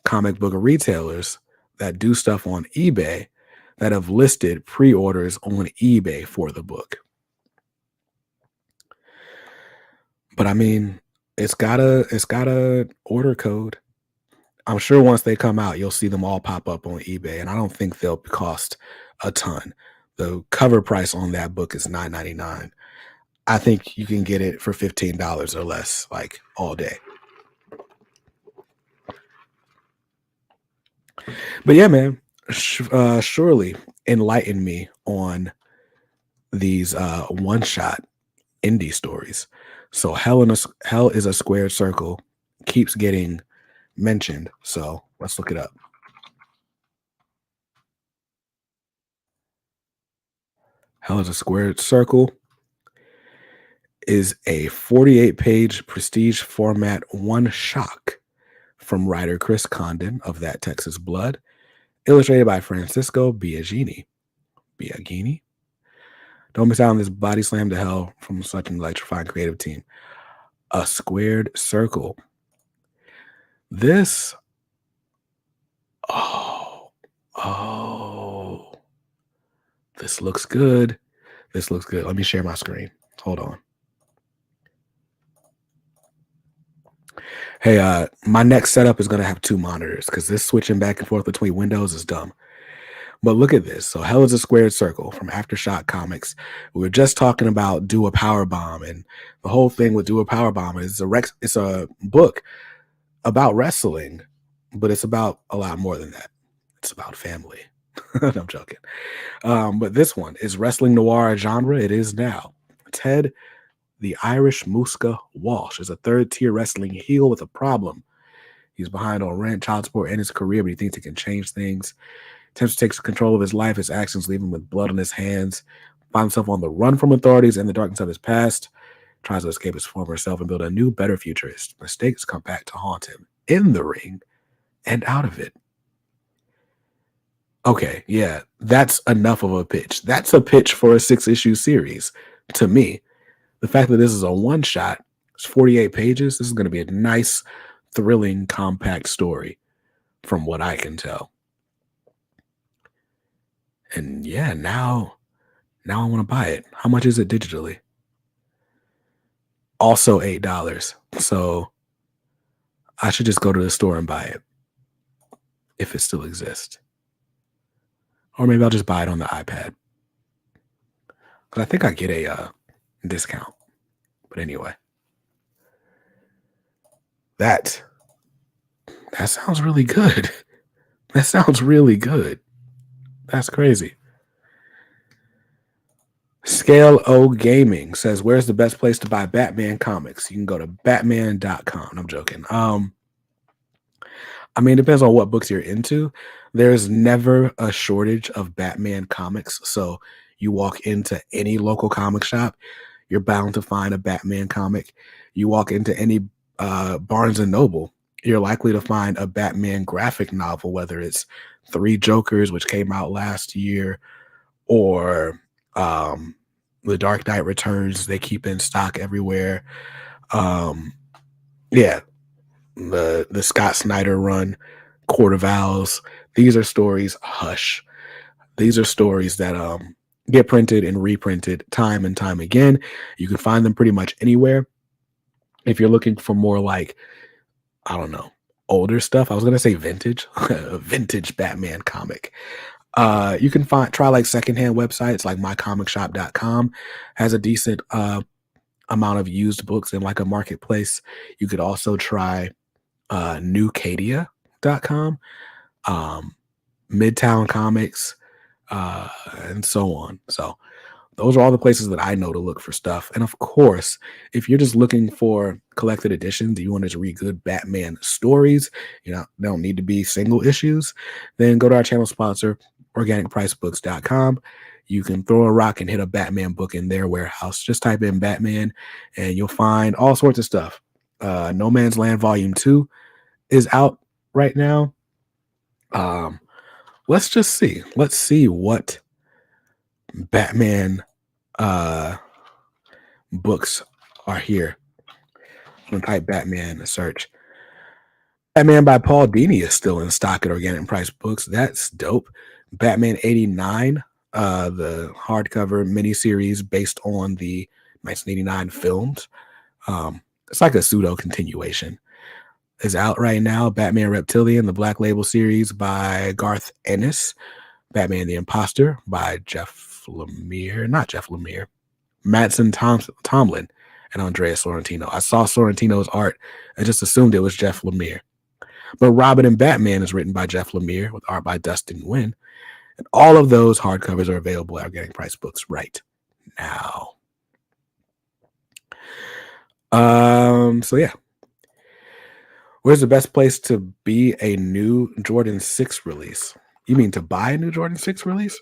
Speaker 1: comic book retailers that do stuff on eBay that have listed pre-orders on eBay for the book. But I mean, it's got a order code. I'm sure once they come out, you'll see them all pop up on eBay, and I don't think they'll cost a ton. The cover price on that book is $9.99. I think you can get it for $15 or less, like all day. But yeah, man, surely enlighten me on these one-shot indie stories. So hell is a squared circle keeps getting mentioned. So let's look it up. Hell is a squared circle is a 48-page prestige format one shock from writer Chris Condon of That Texas Blood, illustrated by Francisco Biagini. Biagini? Don't miss out on this body slam to hell from such an electrifying creative team. A squared circle. This, oh, oh, this looks good. This looks good. Let me share my screen. Hold on. Hey, my next setup is going to have two monitors because this switching back and forth between windows is dumb. But look at this. So Hell is a Squared Circle from Aftershock Comics. We were just talking about Do A Powerbomb, and the whole thing with Do A Powerbomb is it's a book about wrestling, but it's about a lot more than that. It's about family. I'm joking. But this one is wrestling noir genre. It is now. Ted, the Irish Muska Walsh, is a third-tier wrestling heel with a problem. He's behind on rent, child support, and his career, but he thinks he can change things. Attempts to take control of his life. His actions leave him with blood on his hands. Finds himself on the run from authorities and the darkness of his past. Tries to escape his former self and build a new, better future. His mistakes come back to haunt him in the ring and out of it. Okay, yeah, that's enough of a pitch. That's a pitch for a 6-issue series to me. The fact that this is a one-shot, it's 48 pages. This is going to be a nice, thrilling, compact story from what I can tell. And yeah, now I want to buy it. How much is it digitally? Also $8. So I should just go to the store and buy it if it still exists. Or maybe I'll just buy it on the iPad. Because I think I get a discount. But anyway. That sounds really good. That sounds really good. That's crazy. Scale O Gaming says, where's the best place to buy Batman comics? You can go to batman.com. I'm joking. I mean, it depends on what books you're into. There's never a shortage of Batman comics. So you walk into any local comic shop, you're bound to find a Batman comic. You walk into any Barnes and Noble, you're likely to find a Batman graphic novel, whether it's Three Jokers, which came out last year, or The Dark Knight Returns. They keep in stock everywhere. Yeah, the Scott Snyder run, Court of Owls. These are stories. Hush. These are stories that get printed and reprinted time and time again. You can find them pretty much anywhere. If you're looking for more like, I don't know, older stuff, I was gonna say vintage, a vintage Batman comic. You can try like secondhand websites like mycomicshop.com has a decent amount of used books in like a marketplace. You could also try newcadia.com, Midtown Comics, and so on. So Those are all the places that I know to look for stuff. And of course, if you're just looking for collected editions, you want to read good Batman stories, they don't need to be single issues, then go to our channel sponsor, organicpricebooks.com. You can throw a rock and hit a Batman book in their warehouse. Just type in Batman and you'll find all sorts of stuff. No Man's Land Volume 2 is out right now. Let's just see. Let's see what Batman books are here. I'm gonna type Batman and search. Batman by Paul Dini is still in stock at Organic Price Books. That's dope. Batman 89, the hardcover miniseries based on the 1989 films. It's like a pseudo continuation. Is out right now. Batman Reptilian, the Black Label series by Garth Ennis. Batman the Imposter by not Jeff Lemire, Mattson Tomlin, and Andrea Sorrentino. I saw Sorrentino's art. I just assumed it was Jeff Lemire. But Robin and Batman is written by Jeff Lemire with art by Dustin Nguyen. And all of those hardcovers are available at Organic Price Books right now. So yeah. Where's the best place to be a new Jordan 6 release? You mean to buy a new Jordan 6 release?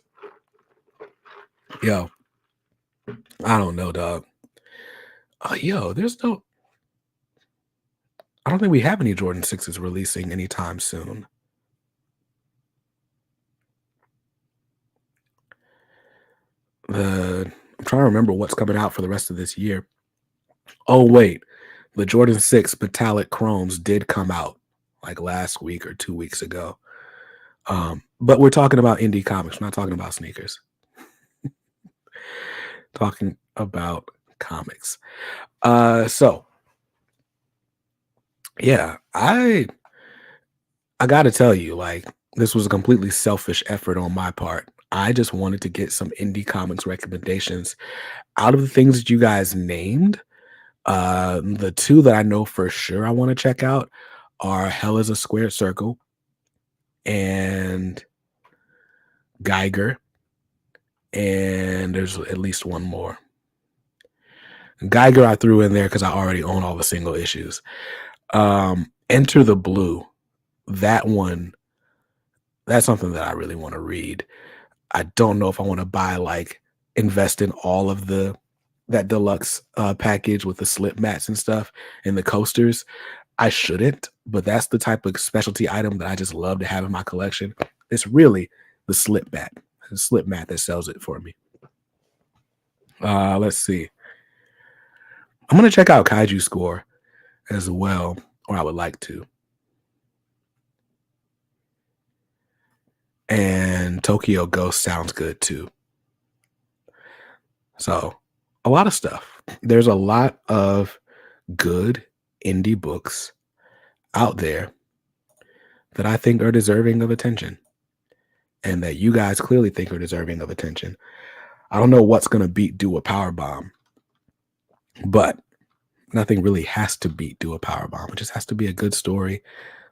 Speaker 1: Yo, I don't know, dog. There's no... I don't think we have any Jordan 6s releasing anytime soon. I'm trying to remember what's coming out for the rest of this year. Oh, wait. The Jordan 6 metallic chromes did come out like last week or 2 weeks ago. But we're talking about indie comics. We're not talking about sneakers. Talking about comics. So yeah, I got to tell you, like, this was a completely selfish effort on my part. I just wanted to get some indie comics recommendations out of the things that you guys named. The two that I know for sure I want to check out are Hell is a Square Circle and Geiger. And there's at least one more. Geiger I threw in there because I already own all the single issues. Enter the Blue. That one, that's something that I really want to read. I don't know if I want to invest in all of that deluxe package with the slip mats and stuff and the coasters. I shouldn't, but that's the type of specialty item that I just love to have in my collection. It's really the slip mat that sells it for me. Let's see. I'm going to check out Kaiju Score as well, or I would like to. And Tokyo Ghost sounds good too. So a lot of stuff. There's a lot of good indie books out there that I think are deserving of attention and that you guys clearly think are deserving of attention. I don't know what's going to beat Do A Powerbomb, but nothing really has to beat Do A Powerbomb. It just has to be a good story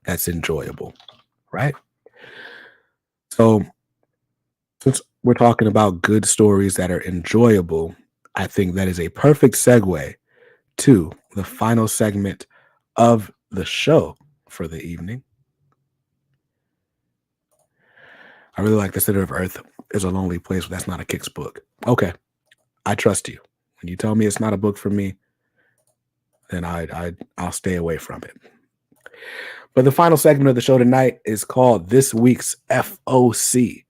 Speaker 1: that's enjoyable, right? So since we're talking about good stories that are enjoyable, I think that is a perfect segue to the final segment of the show for the evening. I really like The Center of Earth is a Lonely Place, but that's not a Kicks book. Okay, I trust you. When you tell me it's not a book for me, then I'll stay away from it. But the final segment of the show tonight is called This Week's FOC.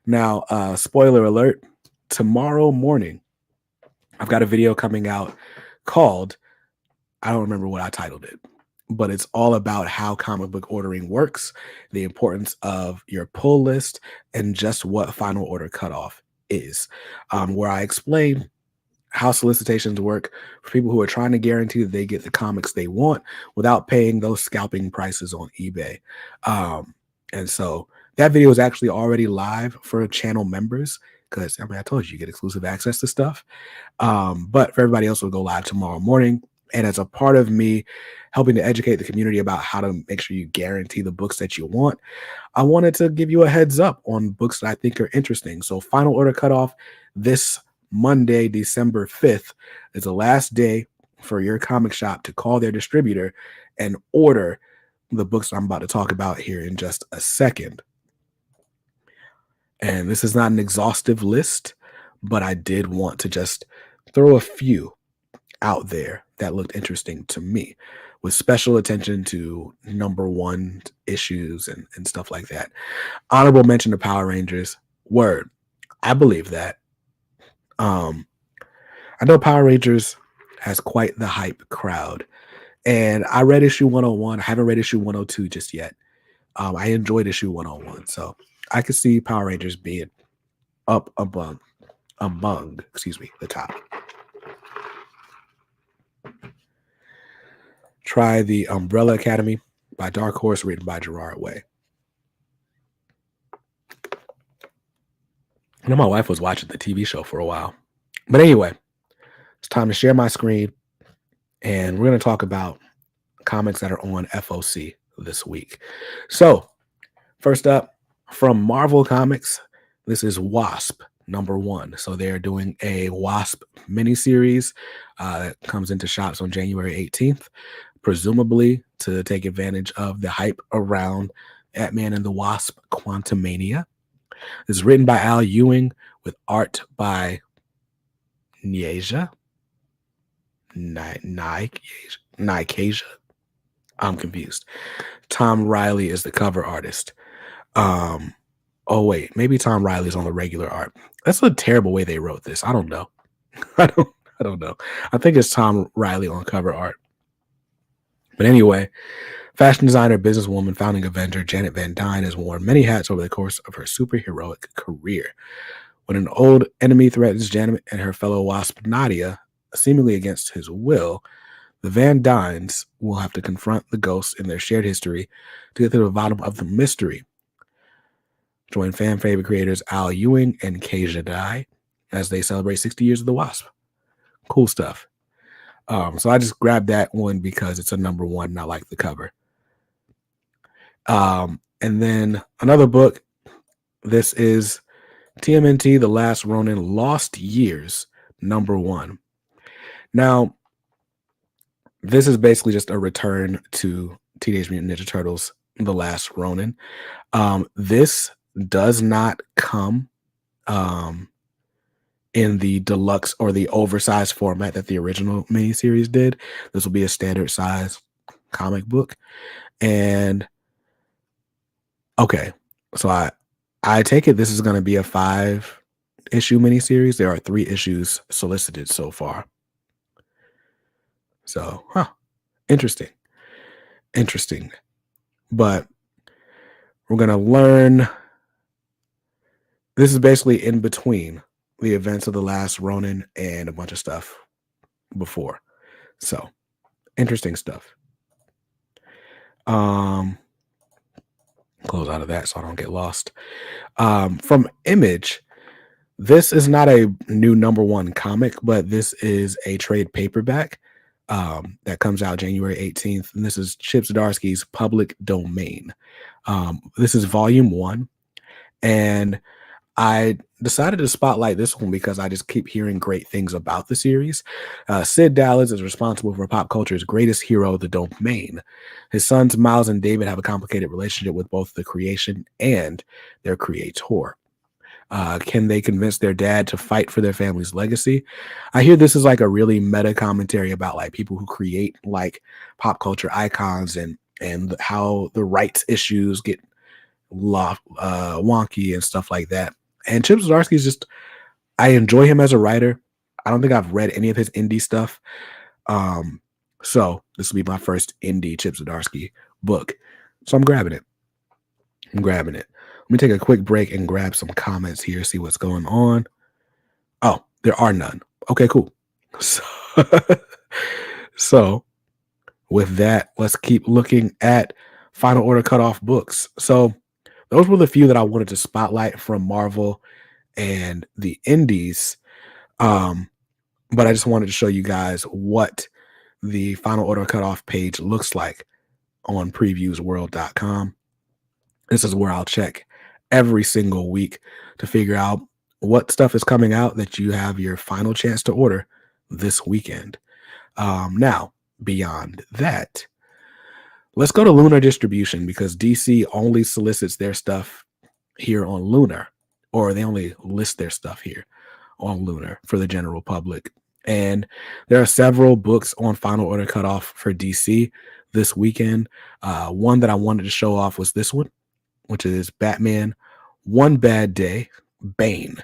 Speaker 1: Now, spoiler alert, tomorrow morning, I've got a video coming out called, I don't remember what I titled it, but it's all about how comic book ordering works, the importance of your pull list, and just what final order cutoff is, where I explain how solicitations work for people who are trying to guarantee that they get the comics they want without paying those scalping prices on eBay. And so that video is actually already live for channel members because I told you get exclusive access to stuff. But for everybody else, it'll go live tomorrow morning. And as a part of me helping to educate the community about how to make sure you guarantee the books that you want, I wanted to give you a heads up on books that I think are interesting. So final order cutoff this Monday, December 5th is the last day for your comic shop to call their distributor and order the books I'm about to talk about here in just a second. And this is not an exhaustive list, but I did want to just throw a few out there that looked interesting to me, with special attention to number one issues and stuff like that. Honorable mention to Power Rangers. Word. I believe that. Um, I know Power Rangers has quite the hype crowd. And I read issue 101. I haven't read issue 102 just yet. I enjoyed issue 101. So I could see Power Rangers being up among the top. Try The Umbrella Academy by Dark Horse, written by Gerard Way. I know my wife was watching the TV show for a while. But anyway, it's time to share my screen, and we're going to talk about comics that are on FOC this week. So, first up, from Marvel Comics, this is Wasp #1. So they're doing a Wasp miniseries that comes into shops on January 18th, presumably to take advantage of the hype around Ant-Man and the Wasp Quantumania. It's written by Al Ewing with art by Nyjah. I'm confused. Tom Riley is the cover artist. Oh wait, maybe Tom Riley's on the regular art. That's a terrible way they wrote this. I don't know. I don't know. I think it's Tom Riley on cover art. But anyway, fashion designer, businesswoman, founding Avenger Janet Van Dyne has worn many hats over the course of her superheroic career. When an old enemy threatens Janet and her fellow Wasp Nadia, seemingly against his will, the Van Dynes will have to confront the ghosts in their shared history to get to the bottom of the mystery. Join fan favorite creators Al Ewing and Kezia Dye as they celebrate 60 years of the Wasp. Cool stuff. So I just grabbed that one because it's a #1 and I like the cover. And then another book. This is TMNT The Last Ronin Lost Years #1. Now, this is basically just a return to Teenage Mutant Ninja Turtles The Last Ronin. This does not come in the deluxe or the oversized format that the original miniseries did. This will be a standard size comic book. And okay, so I take it this is going to be a 5-issue miniseries. There are 3 issues solicited so far. So, interesting. But we're going to learn. This is basically in between the events of The Last Ronin and a bunch of stuff before. So, interesting stuff. Close out of that so I don't get lost. From Image, this is not a new #1 comic, but this is a trade paperback that comes out January 18th. And this is Chip Zdarsky's Public Domain. This is volume 1. And I decided to spotlight this one because I just keep hearing great things about the series. Sid Dallas is responsible for pop culture's greatest hero, the Domain. His sons Miles and David have a complicated relationship with both the creation and their creator. Can they convince their dad to fight for their family's legacy? I hear this is like a really meta commentary about like people who create like pop culture icons and how the rights issues get wonky and stuff like that. And Chip Zdarsky is just, I enjoy him as a writer. I don't think I've read any of his indie stuff. So this will be my first indie Chip Zdarsky book. So I'm grabbing it. Let me take a quick break and grab some comments here, see what's going on. Oh, there are none. Okay, cool. So with that, let's keep looking at Final Order Cutoff books. So those were the few that I wanted to spotlight from Marvel and the indies. But I just wanted to show you guys what the Final Order Cutoff page looks like on previewsworld.com. This is where I'll check every single week to figure out what stuff is coming out that you have your final chance to order this weekend. Now, beyond that, let's go to Lunar Distribution because DC only solicits their stuff here on Lunar, or they only list their stuff here on Lunar for the general public. And there are several books on final order cutoff for DC this weekend. One that I wanted to show off was this one, which is Batman One Bad Day, Bane.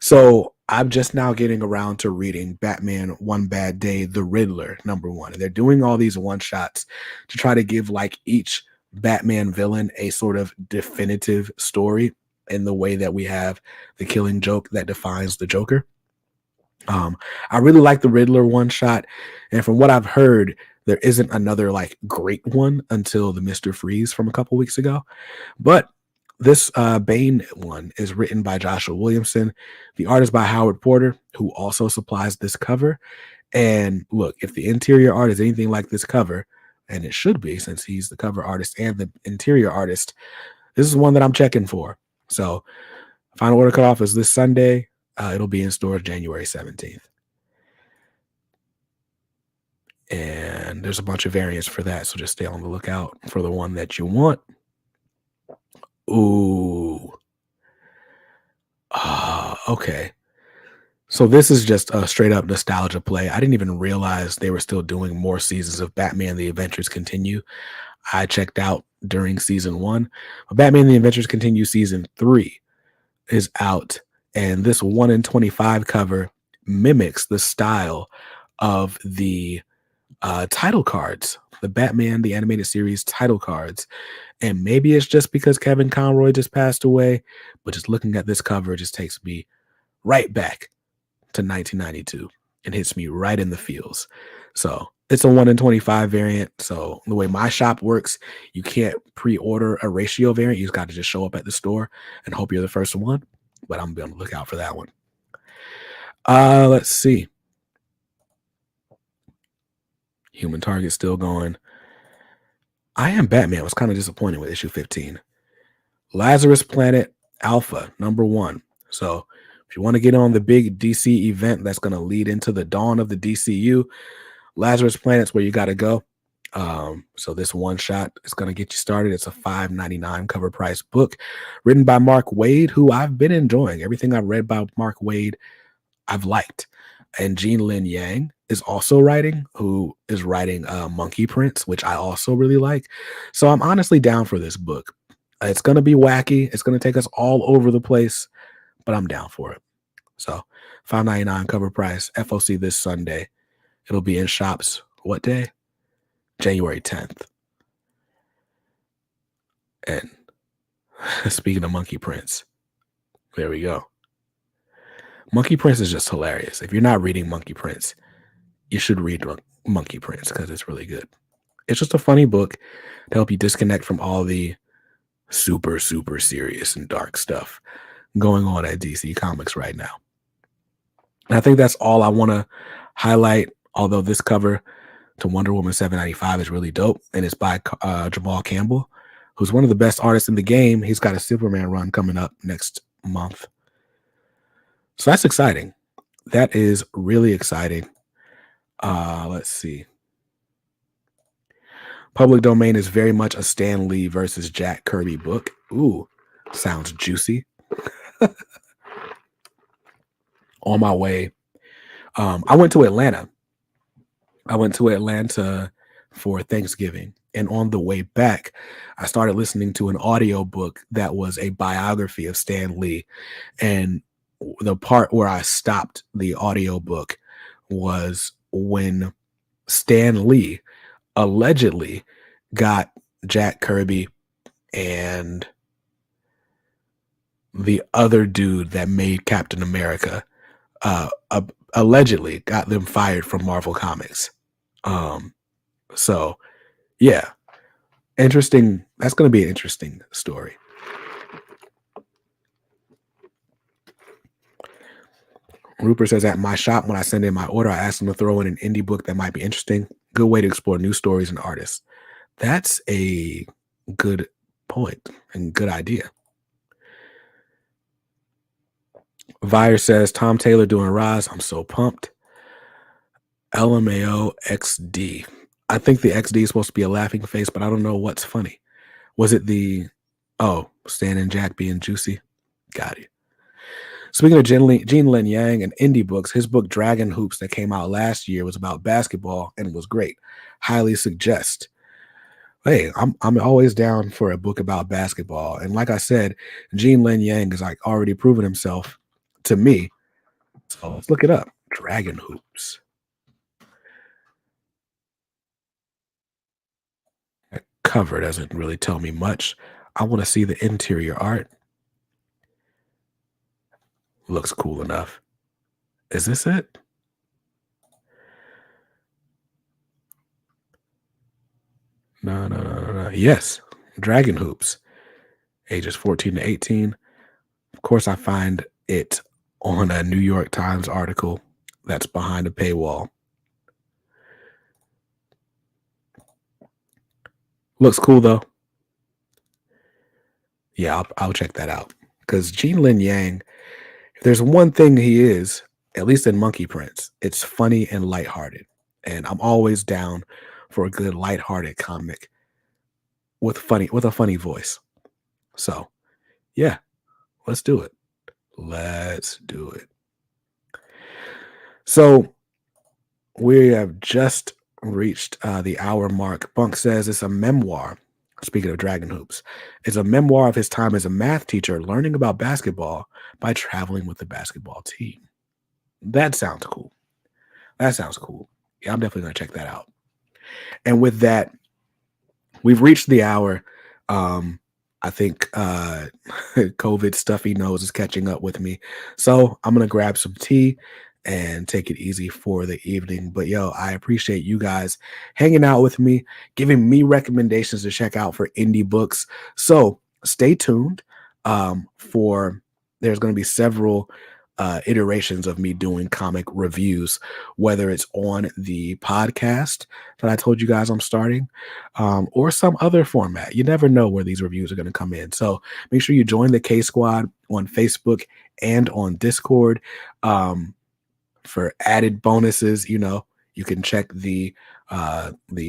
Speaker 1: So I'm just now getting around to reading Batman One Bad Day, The Riddler, #1. And they're doing all these one shots to try to give like each Batman villain a sort of definitive story in the way that we have the Killing Joke that defines the Joker. I really like the Riddler one shot, and from what I've heard, there isn't another like great one until the Mr. Freeze from a couple weeks ago. But this Bane one is written by Joshua Williamson. The art is by Howard Porter, who also supplies this cover. And look, if the interior art is anything like this cover, and it should be since he's the cover artist and the interior artist, this is one that I'm checking for. So, final order cutoff is this Sunday. It'll be in stores January 17th. And there's a bunch of variants for that, so just stay on the lookout for the one that you want. Ooh. Okay. So this is just a straight up nostalgia play. I didn't even realize they were still doing more seasons of Batman The Adventures Continue. I checked out during season 1. But Batman The Adventures Continue season 3 is out, and this 1 in 25 cover mimics the style of the title cards, the Batman the Animated Series title cards. And maybe it's just because Kevin Conroy just passed away, but just looking at this cover just takes me right back to 1992 and hits me right in the feels. So it's a 1 in 25 variant. So the way my shop works, you can't pre-order a ratio variant. You just got to just show up at the store and hope you're the first one. But I'm going to look out for that one. Let's see. Human Target still going. I Am Batman was kind of disappointed with issue 15. Lazarus Planet Alpha, #1. So if you want to get on the big DC event that's going to lead into the dawn of the DCU, Lazarus Planet's where you got to go. So this one shot is going to get you started. It's a $5.99 cover price book written by Mark Waid, who I've been enjoying. Everything I've read by Mark Waid, I've liked. And Jean Lin Yang is also writing, who is writing Monkey Prince, which I also really like. So I'm honestly down for this book. It's going to be wacky. It's going to take us all over the place, but I'm down for it. So $5.99 cover price, FOC this Sunday. It'll be in shops. What day? January 10th. And speaking of Monkey Prince, there we go. Monkey Prince is just hilarious. If you're not reading Monkey Prince, you should read Monkey Prince because it's really good. It's just a funny book to help you disconnect from all the super, super serious and dark stuff going on at DC Comics right now. And I think that's all I want to highlight, although this cover to Wonder Woman 795 is really dope, and it's by Jamal Campbell, who's one of the best artists in the game. He's got a Superman run coming up next month. So that's exciting. That is really exciting. Let's see. Public Domain is very much a Stan Lee versus Jack Kirby book. Ooh, sounds juicy. On my way, I went to Atlanta. For Thanksgiving. And on the way back, I started listening to an audiobook that was a biography of Stan Lee. And the part where I stopped the audiobook was when Stan Lee allegedly got Jack Kirby and the other dude that made Captain America, allegedly got them fired from Marvel Comics. So yeah, interesting. That's going to be an interesting story. Rupert says, at my shop, when I send in my order, I ask them to throw in an indie book that might be interesting. Good way to explore new stories and artists. That's a good point and good idea. Vire says Tom Taylor doing Rise. I'm so pumped. LMAO XD. I think the XD is supposed to be a laughing face, but I don't know what's funny. Was it the Stan and Jack being juicy? Got it. Speaking of Gene Lin Yang and indie books, his book Dragon Hoops that came out last year was about basketball and was great. Highly suggest. Hey, I'm always down for a book about basketball. And like I said, Gene Lin Yang has like already proven himself to me. So let's look it up. Dragon Hoops. That cover doesn't really tell me much. I want to see the interior art. Looks cool enough. Is this it? No. Yes, Dragon Hoops, ages 14 to 18. Of course, I find it on a New York Times article that's behind a paywall. Looks cool though. Yeah, I'll check that out. Because Gene Lin Yang, if there's one thing he is, at least in Monkey Prince, it's funny and lighthearted. And I'm always down for a good lighthearted comic with a funny voice. So yeah, let's do it. Let's do it. So we have just reached the hour mark. Bunk says it's a memoir. Speaking of Dragon Hoops, it's a memoir of his time as a math teacher learning about basketball by traveling with the basketball team. That sounds cool. That sounds cool. Yeah, I'm definitely going to check that out. And with that, we've reached the hour. I think COVID stuffy nose is catching up with me. So I'm going to grab some tea and take it easy for the evening. But yo, I appreciate you guys hanging out with me, giving me recommendations to check out for indie books. So stay tuned for there's going to be several iterations of me doing comic reviews, whether it's on the podcast that I told you guys I'm starting, or some other format. You never know where these reviews are going to come in. So make sure you join the K Squad on Facebook and on Discord. For added bonuses, you can check the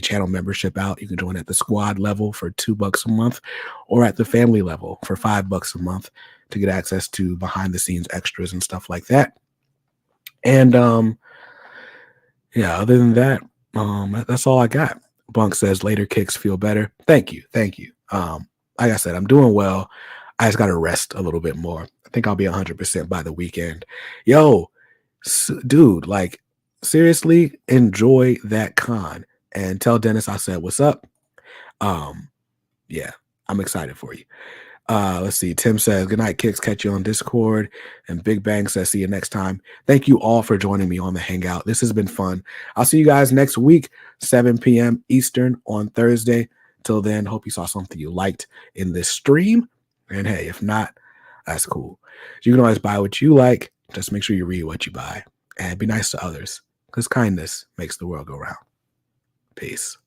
Speaker 1: channel membership out. You can join at the squad level for $2 a month, or at the family level for $5 a month to get access to behind the scenes extras and stuff like that. And other than that, that's all I got. Bunk says later kicks feel better. Thank you. Like I said, I'm doing well. I just got to rest a little bit more. I think I'll be 100% by the weekend. Yo, dude, like seriously, enjoy that con and tell Dennis I said what's up. Yeah, I'm excited for you. Let's see. Tim says, good night, kicks. Catch you on Discord. And Big Bang says, see you next time. Thank you all for joining me on the Hangout. This has been fun. I'll see you guys next week, 7 p.m. Eastern on Thursday. Till then, hope you saw something you liked in this stream. And hey, if not, that's cool. You can always buy what you like. Just make sure you read what you buy and be nice to others because kindness makes the world go round. Peace.